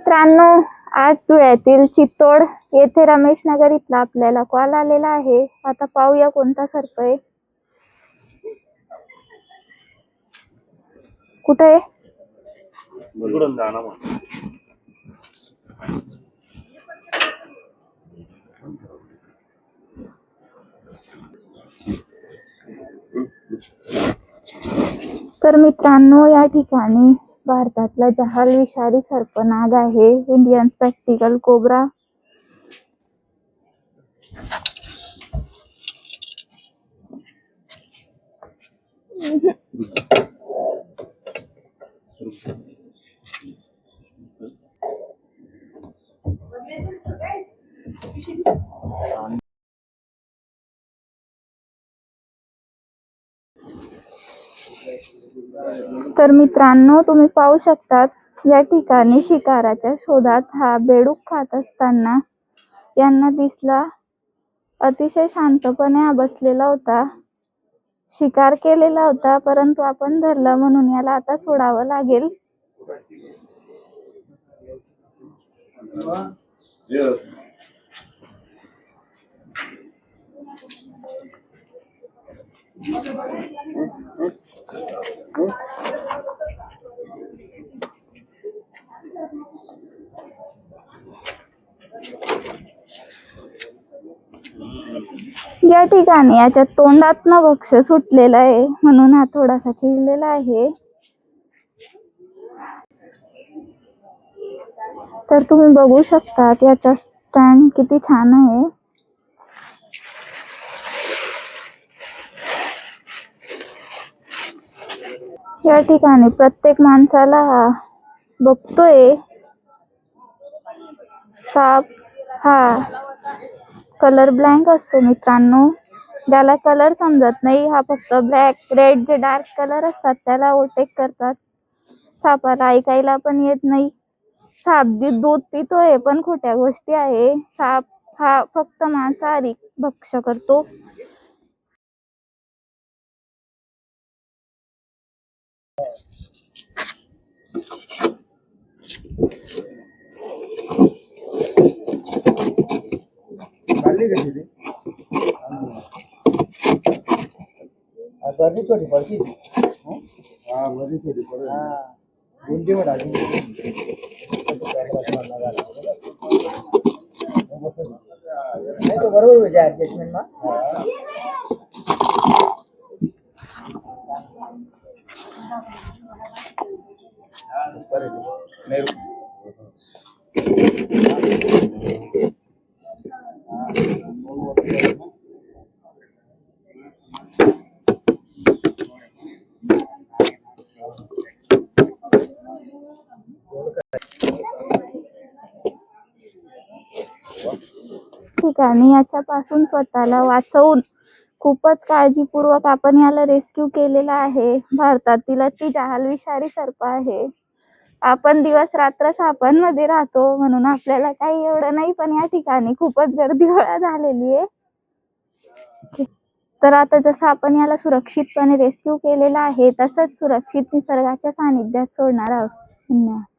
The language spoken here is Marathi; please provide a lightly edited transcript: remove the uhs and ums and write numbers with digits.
मित्रांनो, आज धुळ्यातील चित्तोड येथे रमेश नगर इथला आपल्याला कॉल आलेला आहे. आता पाहूया कोणता सर्प आहे. कुठे आहे? तर मित्रांनो, या ठिकाणी भारतातला जहाल विषारी सर्पनाग आहे, इंडियन स्पेक्टिकल कोब्रा. तर मित्रांनो, तुम्ही पाहू शकतात या ठिकाणी शिकाराच्या शोधात हा बेडूक खात असताना यांना दिसला. अतिशय शांतपणे हा बसलेला होता, शिकार केलेला होता, परंतु आपण धरला म्हणून याला आता सोडावं लागेल. या ठिकाणी याच्या तोंडातनं भक्ष्य सुटलेलं आहे म्हणून हा थोडासा चिडलेला आहे. तर तुम्ही बघू शकता याचा स्टँड किती छान आहे. या ठिकाणी प्रत्येक माणसाला हा बघतोय. साप हा कलर ब्लँक असतो मित्रांनो, ज्याला कलर समजत नाही, हा फक्त ब्लॅक रेड जे डार्क कलर असतात त्याला ओव्हरटेक करतात. सापाला ऐकायला पण येत नाही. साप दूध पितोय पण खोट्या गोष्टी आहे. साप हा फक्त मांसाहारी भक्ष्य करतो. छोटी पड़ती थी। हाँ बड़ी छोटी पड़ रही है। गुंडी में डाली नहीं तो बराबर हो जाए एडजस्टमेंट में। ठिकाणी याच्यापासून स्वतःला वाचवून खूपच काळजीपूर्वक आपण याला रेस्क्यू केलेला आहे. भारतातील अति जहाल विषारी सर्प आहे. आपण दिवस रात्र सापांमध्ये राहतो म्हणून आपल्याला काही एवढं नाही, पण या ठिकाणी खूपच गर्दी गोळा झालेली आहे. तर आता जसं आपण याला सुरक्षितपणे रेस्क्यू केलेला आहे तसंच सुरक्षित निसर्गाच्या सानिध्यात सोडणार आहोत. धन्यवाद.